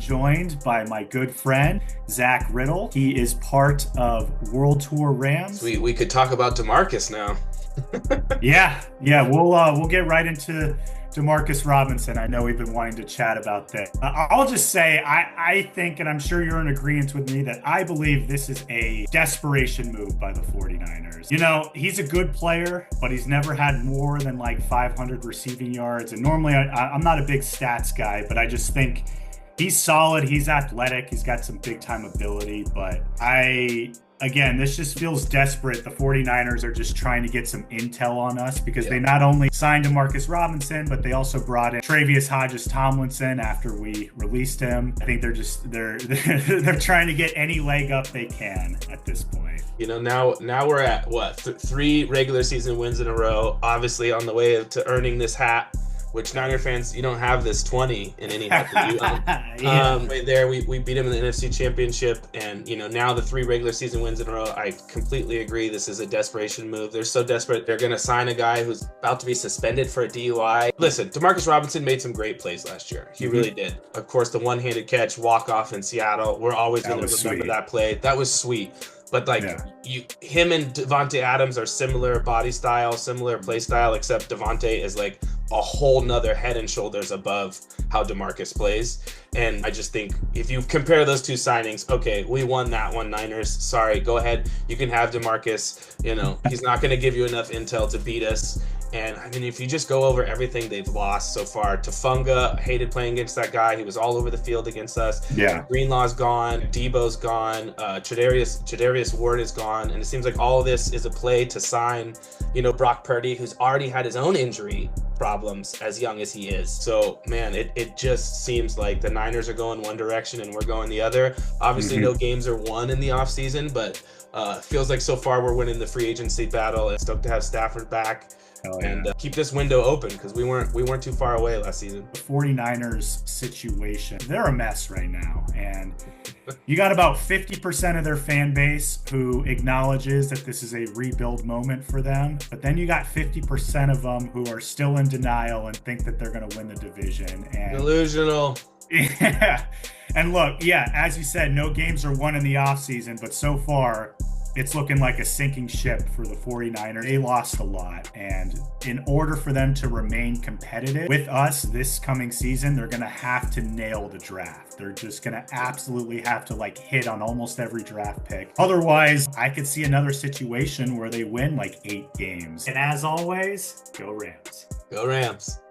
joined by my good friend, Zach Riddle. He is part of World Tour Rams. We could talk about Demarcus now. Yeah, we'll get right into Demarcus Robinson. I know we've been wanting to chat about that. I'll just say I think, and I'm sure you're in agreement with me, that I believe this is a desperation move by the 49ers. You know, he's a good player, but he's never had more than like 500 receiving yards. And normally I'm not a big stats guy, but I just think he's solid. He's athletic. He's got some big time ability, but Again, this just feels desperate. The 49ers are just trying to get some intel on us because they not only signed Demarcus Robinson, but they also brought in Travius Hodges-Tomlinson after we released him. I think they're trying to get any leg up they can at this point. You know, now we're at what, 3 regular season wins in a row, obviously on the way to earning this hat, which Niner fans, you don't have this 20 in any hat that you own. Right there, we beat him in the NFC Championship, and you know, now the 3 regular season wins in a row. I completely agree. This is a desperation move. They're so desperate. They're going to sign a guy who's about to be suspended for a DUI. Listen, Demarcus Robinson made some great plays last year. He really did. Of course, the one-handed catch, walk-off in Seattle. We're always going to remember that play. That was sweet. But him and Devontae Adams are similar body style, similar play style, except Devontae is like a whole nother head and shoulders above how Demarcus plays. And I just think if you compare those 2 signings, okay, we won that one, Niners. Sorry, go ahead. You can have Demarcus. You know, he's not going to give you enough intel to beat us. And I mean, if you just go over everything they've lost so far, Tafunga, hated playing against that guy. He was all over the field against us. Yeah. Greenlaw's gone. Debo's gone. Tre'Davious Ward is gone. And it seems like all of this is a play to sign, you know, Brock Purdy, who's already had his own injury problems as young as he is. So, man, it just seems like the Niners are going one direction and we're going the other. Obviously, no games are won in the offseason, but feels like so far we're winning the free agency battle. And stoked to have Stafford back. And keep this window open because we weren't too far away last season. The 49ers situation, they're a mess right now. And you got about 50% of their fan base who acknowledges that this is a rebuild moment for them. But then you got 50% of them who are still in denial and think that they're going to win the division. And delusional. Yeah. And look, as you said, no games are won in the offseason, but so far it's looking like a sinking ship for the 49ers. They lost a lot, and in order for them to remain competitive with us this coming season, they're going to have to nail the draft. They're just going to absolutely have to hit on almost every draft pick. Otherwise, I could see another situation where they win 8 games. And as always, go Rams. Go Rams.